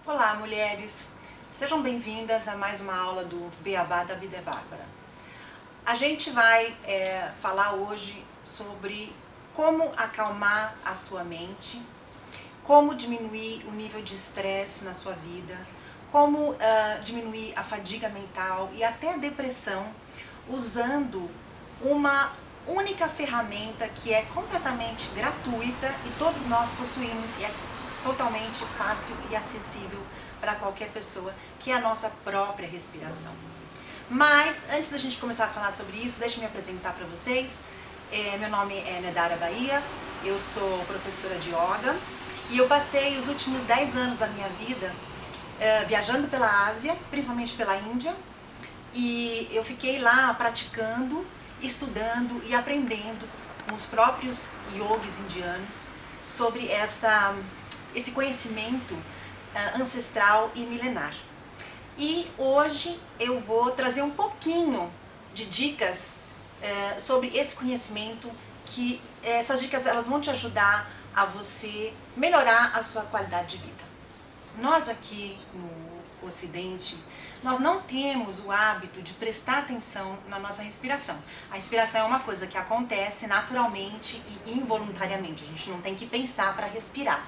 Olá, mulheres! Sejam bem-vindas a mais uma aula do Beabá da Vida é Bárbara. A gente vai falar hoje sobre como acalmar a sua mente, como diminuir o nível de estresse na sua vida, como diminuir a fadiga mental e até a depressão usando uma única ferramenta que é completamente gratuita e todos nós possuímos e é totalmente fácil e acessível para qualquer pessoa, que é a nossa própria respiração. Mas, antes da gente começar a falar sobre isso, deixa eu me apresentar para vocês. Meu nome é Nedara Bahia, eu sou professora de yoga e eu passei os últimos 10 anos da minha vida viajando pela Ásia, principalmente pela Índia, e eu fiquei lá praticando, estudando e aprendendo com os próprios yogis indianos sobre esse conhecimento ancestral e milenar. E hoje eu vou trazer um pouquinho de dicas sobre esse conhecimento, que essas dicas elas vão te ajudar a você melhorar a sua qualidade de vida. Nós aqui no Ocidente, nós não temos o hábito de prestar atenção na nossa respiração. A respiração é uma coisa que acontece naturalmente e involuntariamente, a gente não tem que pensar para respirar.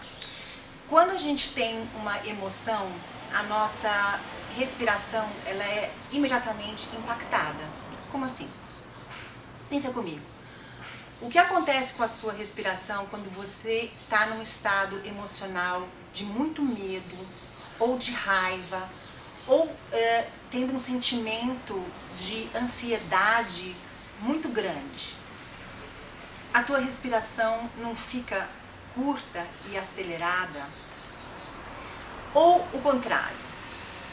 Quando a gente tem uma emoção, a nossa respiração ela é imediatamente impactada. Como assim? Pensa comigo. O que acontece com a sua respiração quando você está num estado emocional de muito medo, ou de raiva, ou tendo um sentimento de ansiedade muito grande? A tua respiração não fica curta e acelerada? Ou o contrário,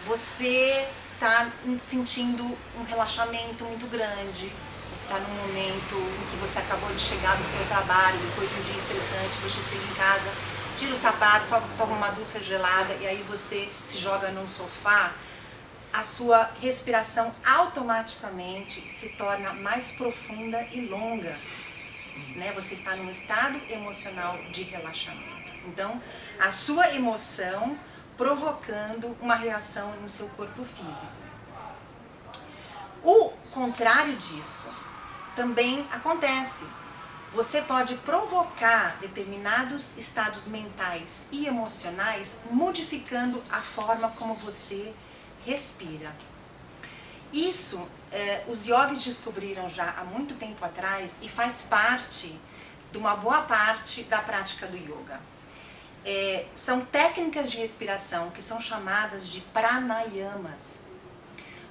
você está sentindo um relaxamento muito grande, você está num momento em que você acabou de chegar do seu trabalho, depois de um dia estressante, você chega em casa, tira o sapato, só toma uma ducha gelada e aí você se joga num sofá, a sua respiração automaticamente se torna mais profunda e longa. Você está num estado emocional de relaxamento. Então, a sua emoção provocando uma reação no seu corpo físico. O contrário disso também acontece. Você pode provocar determinados estados mentais e emocionais modificando a forma como você respira. Isso os yogis descobriram já há muito tempo atrás e faz parte de uma boa parte da prática do yoga. São técnicas de respiração que são chamadas de pranayamas.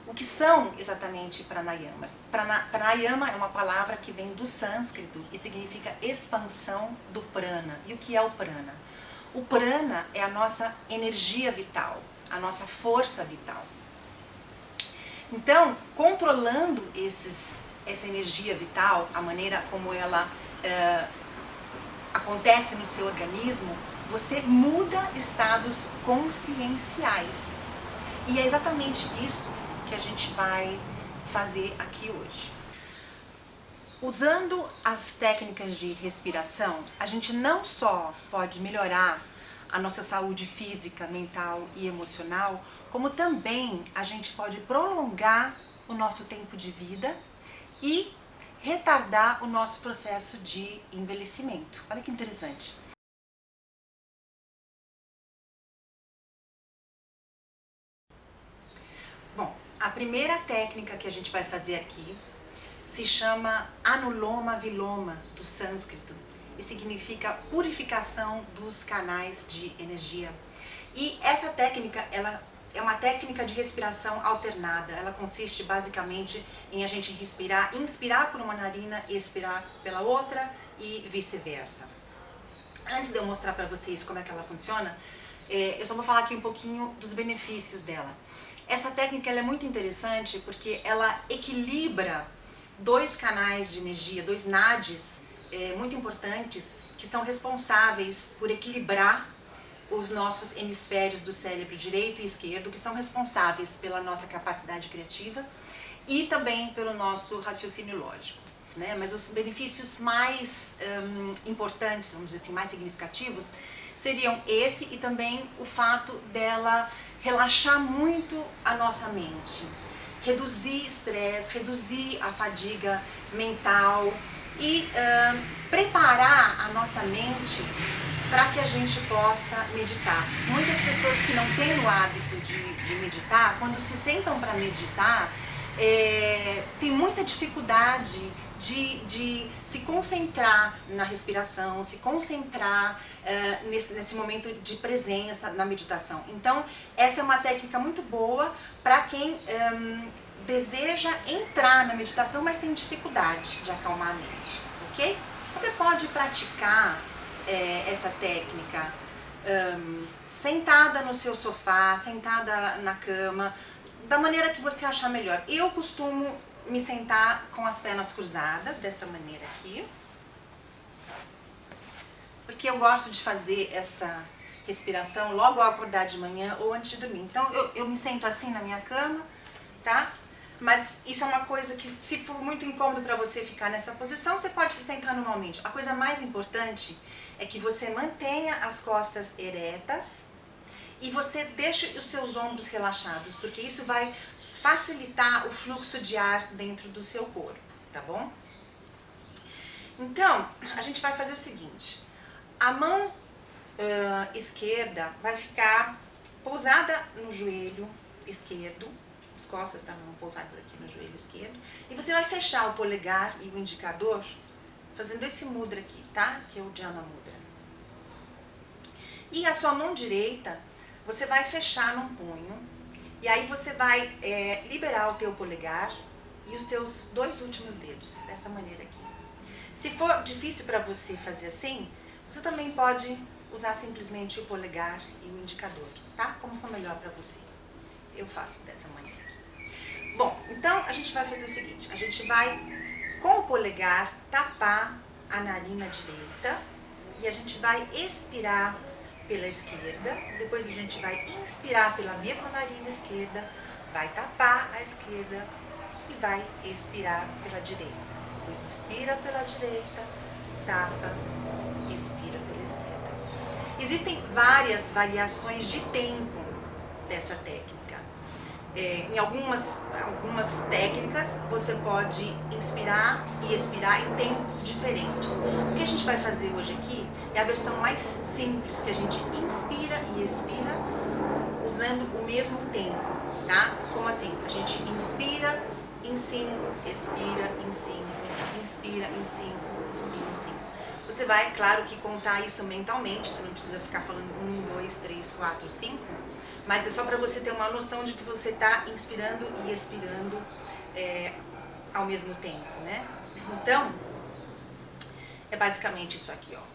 O que são exatamente pranayamas? Pranayama é uma palavra que vem do sânscrito e significa expansão do prana. E o que é o prana? O prana é a nossa energia vital, a nossa força vital. Então, controlando essa energia vital, a maneira como ela acontece no seu organismo, você muda estados conscienciais. E é exatamente isso que a gente vai fazer aqui hoje. Usando as técnicas de respiração, a gente não só pode melhorar a nossa saúde física, mental e emocional, como também a gente pode prolongar o nosso tempo de vida e retardar o nosso processo de envelhecimento. Olha que interessante. Bom, a primeira técnica que a gente vai fazer aqui se chama Anuloma Viloma, do sânscrito, e significa purificação dos canais de energia. E essa técnica, ela é uma técnica de respiração alternada. Ela consiste basicamente em a gente inspirar por uma narina e expirar pela outra e vice-versa. Antes de eu mostrar para vocês como é que ela funciona, eu só vou falar aqui um pouquinho dos benefícios dela. Essa técnica ela é muito interessante porque ela equilibra dois canais de energia, dois nadis muito importantes, que são responsáveis por equilibrar os nossos hemisférios do cérebro direito e esquerdo, que são responsáveis pela nossa capacidade criativa e também pelo nosso raciocínio lógico. Mas os benefícios mais importantes, vamos dizer assim, mais significativos, seriam esse e também o fato dela relaxar muito a nossa mente, reduzir estresse, reduzir a fadiga mental e preparar a nossa mente para que a gente possa meditar. Muitas pessoas que não têm o hábito de meditar, quando se sentam para meditar, tem muita dificuldade de se concentrar na respiração, se concentrar nesse momento de presença na meditação. Então, essa é uma técnica muito boa para quem deseja entrar na meditação, mas tem dificuldade de acalmar a mente, ok? Você pode praticar essa técnica sentada no seu sofá, sentada na cama, da maneira que você achar melhor. Eu costumo me sentar com as pernas cruzadas, dessa maneira aqui, porque eu gosto de fazer essa respiração logo ao acordar de manhã ou antes de dormir. Então eu me sento assim na minha cama, tá? Mas isso é uma coisa que, se for muito incômodo para você ficar nessa posição, você pode se sentar normalmente. A coisa mais importante é que você mantenha as costas eretas e você deixe os seus ombros relaxados, porque isso vai facilitar o fluxo de ar dentro do seu corpo, tá bom? Então, a gente vai fazer o seguinte: a mão esquerda vai ficar pousada no joelho esquerdo, as costas da mão pousadas aqui no joelho esquerdo, e você vai fechar o polegar e o indicador fazendo esse mudra aqui, tá? Que é o Jhana Mudra. E a sua mão direita você vai fechar num punho, e aí você vai liberar o teu polegar e os teus dois últimos dedos, dessa maneira aqui. Se for difícil para você fazer assim, você também pode usar simplesmente o polegar e o indicador, tá? Como for melhor para você. Eu faço dessa maneira aqui. Bom, então a gente vai fazer o seguinte: a gente vai, com o polegar, tapar a narina direita e a gente vai expirar pela esquerda, depois a gente vai inspirar pela mesma narina esquerda, vai tapar a esquerda e vai expirar pela direita. Depois inspira pela direita, tapa, expira pela esquerda. Existem várias variações de tempo dessa técnica. Em algumas técnicas você pode inspirar e expirar em tempos diferentes. O que a gente vai fazer hoje aqui é a versão mais simples, que a gente inspira e expira usando o mesmo tempo, tá? Como assim? A gente inspira em 5, expira em 5, inspira em 5, expira em 5. Você vai, claro, que contar isso mentalmente, você não precisa ficar falando 1, 2, 3, 4, 5, mas é só para você ter uma noção de que você está inspirando e expirando ao mesmo tempo, né? Então, é basicamente isso aqui, ó.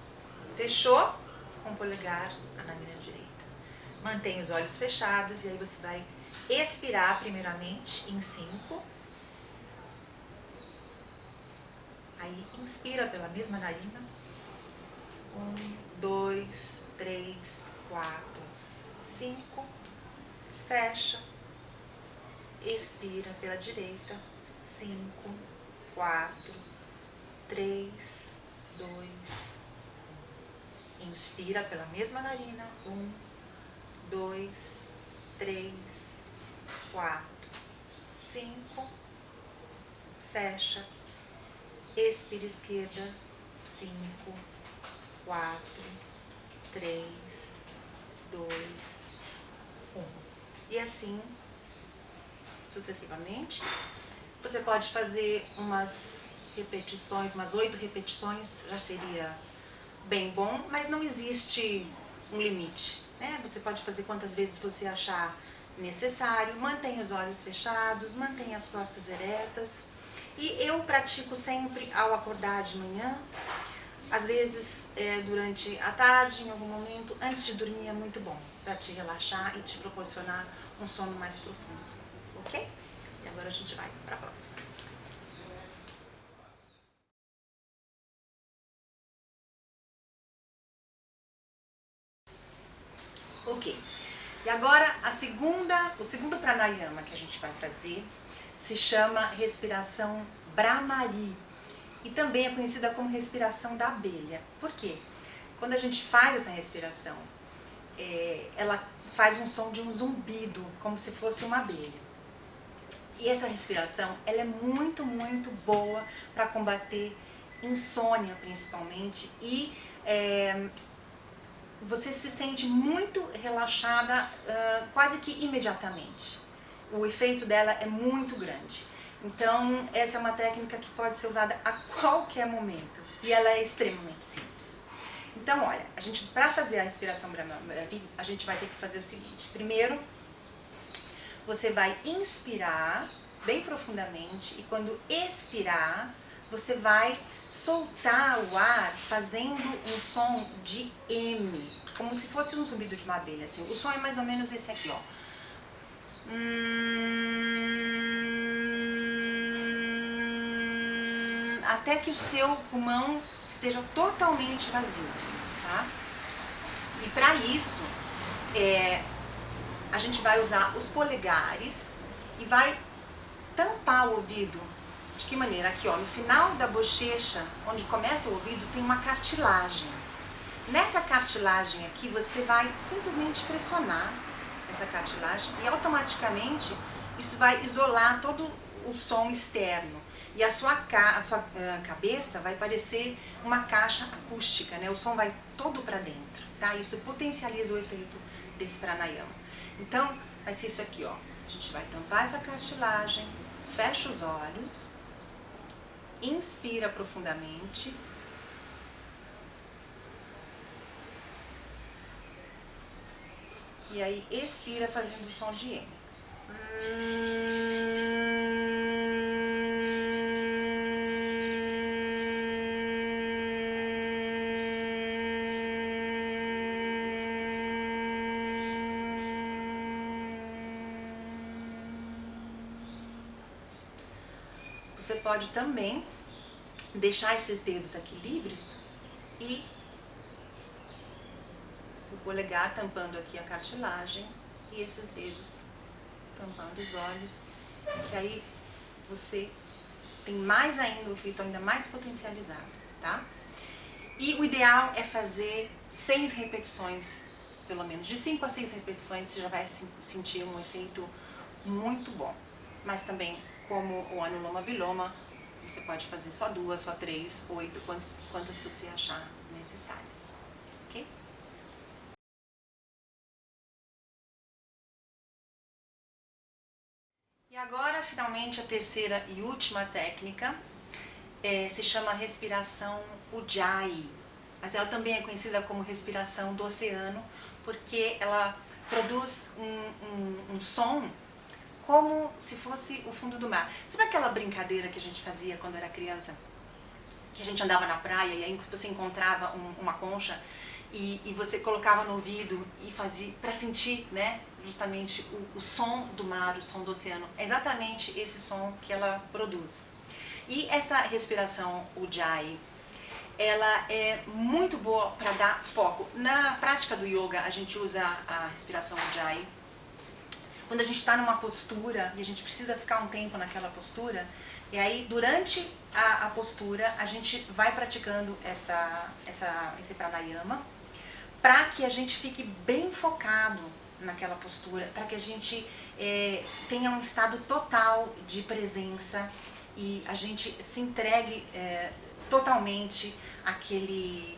Fechou com o polegar na narina direita. Mantém os olhos fechados e aí você vai expirar primeiramente em 5. Aí inspira pela mesma narina. 1, 2, 3, 4, 5. Fecha. Expira pela direita. 5, 4, 3, 2, 1. Inspira pela mesma narina. 1, 2, 3, 4, 5. Fecha. Expira esquerda. 5, 4, 3, 2, 1. E assim sucessivamente. Você pode fazer umas repetições, umas 8 repetições, já seria bem bom, mas não existe um limite, né? Você pode fazer quantas vezes você achar necessário, mantenha os olhos fechados, mantenha as costas eretas. E eu pratico sempre ao acordar de manhã, às vezes durante a tarde, em algum momento, antes de dormir é muito bom, para te relaxar e te proporcionar um sono mais profundo, ok? E agora a gente vai para a próxima. Ok, e agora o segundo pranayama que a gente vai fazer se chama respiração Bhramari e também é conhecida como respiração da abelha. Por quê? quando a gente faz essa respiração, ela faz um som de um zumbido, como se fosse uma abelha. E essa respiração, ela é muito, muito boa para combater insônia, principalmente, e você se sente muito relaxada quase que imediatamente. O efeito dela é muito grande. Então, essa é uma técnica que pode ser usada a qualquer momento e ela é extremamente simples. Então, olha, para fazer a respiração Brahmari, a gente vai ter que fazer o seguinte. Primeiro, você vai inspirar bem profundamente e quando expirar, você vai soltar o ar fazendo um som de M, como se fosse um zumbido de uma abelha, assim. O som é mais ou menos esse aqui, ó. Até que o seu pulmão esteja totalmente vazio, tá? E para isso, a gente vai usar os polegares e vai tampar o ouvido. De que maneira? Aqui, ó, no final da bochecha, onde começa o ouvido, tem uma cartilagem. Nessa cartilagem aqui, você vai simplesmente pressionar essa cartilagem e automaticamente isso vai isolar todo o som externo. E a sua cabeça vai parecer uma caixa acústica, né? O som vai todo para dentro, tá? Isso potencializa o efeito desse pranayama. Então, vai ser isso aqui, ó. A gente vai tampar essa cartilagem, fecha os olhos, inspira profundamente. E aí expira fazendo o som de M. Você pode também deixar esses dedos aqui livres e o polegar tampando aqui a cartilagem e esses dedos tampando os olhos, que aí você tem mais ainda o efeito ainda mais potencializado, tá? E o ideal é fazer 6 repetições, pelo menos de 5 a 6 repetições, você já vai sentir um efeito muito bom. Mas também, como o Anuloma Viloma, você pode fazer só 2, só 3, 8, quantas você achar necessárias, ok? E agora, finalmente, a terceira e última técnica se chama respiração Ujjayi, mas ela também é conhecida como respiração do oceano, porque ela produz um som como se fosse o fundo do mar. Sabe aquela brincadeira que a gente fazia quando era criança? Que a gente andava na praia e aí você encontrava uma concha e você colocava no ouvido e fazia para sentir, né, justamente o som do mar, o som do oceano. É exatamente esse som que ela produz. E essa respiração Ujjayi, ela é muito boa para dar foco. Na prática do yoga, a gente usa a respiração Ujjayi quando a gente está numa postura e a gente precisa ficar um tempo naquela postura, e aí durante a postura a gente vai praticando esse pranayama para que a gente fique bem focado naquela postura, para que a gente tenha um estado total de presença e a gente se entregue totalmente àquele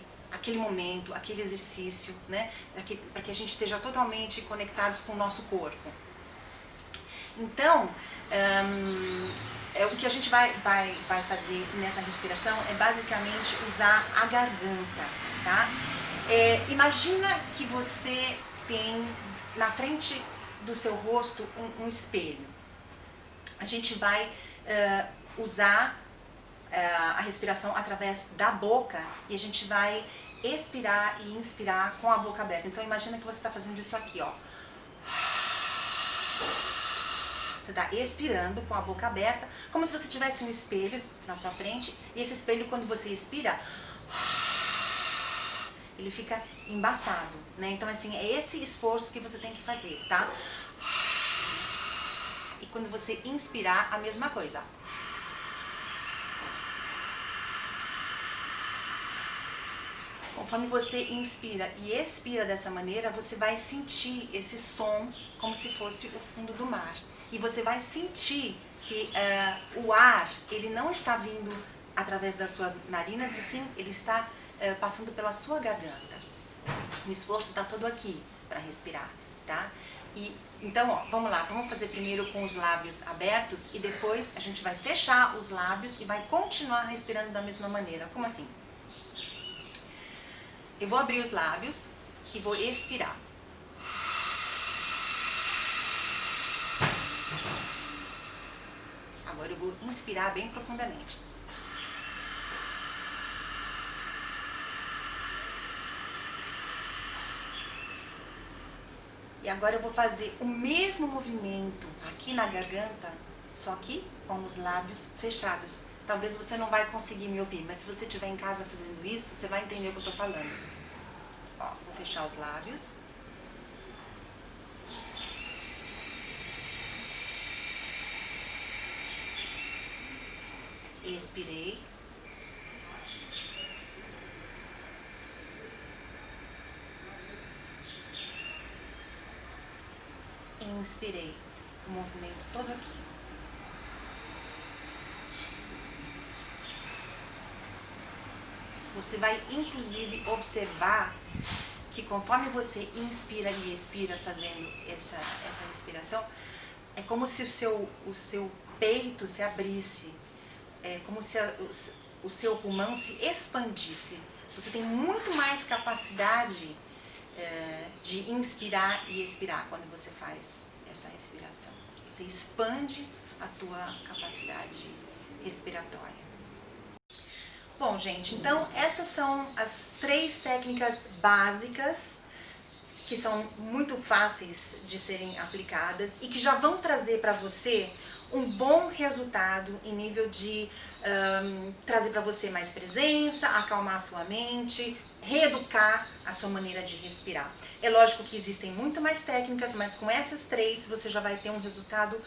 momento, àquele exercício, né? Para que a gente esteja totalmente conectados com o nosso corpo. Então, o que a gente vai fazer nessa respiração é basicamente usar a garganta, tá? Imagina que você tem na frente do seu rosto um espelho. A gente vai usar a respiração através da boca e a gente vai expirar e inspirar com a boca aberta. Então imagina que você está fazendo isso aqui, ó. Você está expirando com a boca aberta, como se você tivesse um espelho na sua frente, e esse espelho, quando você expira, ele fica embaçado, né? Então, assim, é esse esforço que você tem que fazer, tá? E quando você inspirar, a mesma coisa. Conforme você inspira e expira dessa maneira, você vai sentir esse som como se fosse o fundo do mar. E você vai sentir que o ar, ele não está vindo através das suas narinas, e sim, ele está passando pela sua garganta. O esforço está todo aqui para respirar, tá? Então, ó, vamos lá, vamos fazer primeiro com os lábios abertos e depois a gente vai fechar os lábios e vai continuar respirando da mesma maneira. Como assim? Eu vou abrir os lábios e vou expirar. Agora eu vou inspirar bem profundamente. E agora eu vou fazer o mesmo movimento aqui na garganta, só que com os lábios fechados. Talvez você não vai conseguir me ouvir, mas se você estiver em casa fazendo isso, você vai entender o que eu estou falando. Ó, vou fechar os lábios. Expirei. Inspirei. O movimento todo aqui. Você vai, inclusive, observar que conforme você inspira e expira fazendo essa respiração, é como se o seu peito se abrisse, é como se o seu pulmão se expandisse. Você tem muito mais capacidade de inspirar e expirar quando você faz essa respiração. Você expande a tua capacidade respiratória. Bom, gente, então essas são as 3 técnicas básicas que são muito fáceis de serem aplicadas e que já vão trazer para você um bom resultado em nível de trazer para você mais presença, acalmar a sua mente, reeducar a sua maneira de respirar. É lógico que existem muito mais técnicas, mas com essas 3 você já vai ter um resultado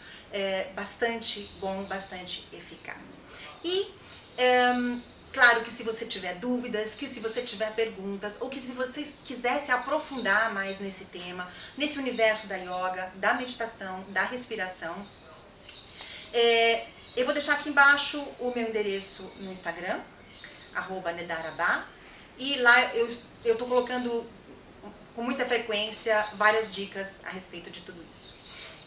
bastante bom, bastante eficaz. E claro que se você tiver dúvidas, que se você tiver perguntas, ou que se você quiser se aprofundar mais nesse tema, nesse universo da yoga, da meditação, da respiração, eu vou deixar aqui embaixo o meu endereço no Instagram, @nedarabá, e lá eu tô colocando com muita frequência várias dicas a respeito de tudo isso.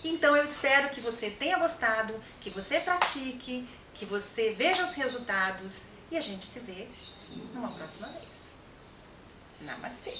Então eu espero que você tenha gostado, que você pratique, que você veja os resultados e a gente se vê numa próxima vez. Namastê!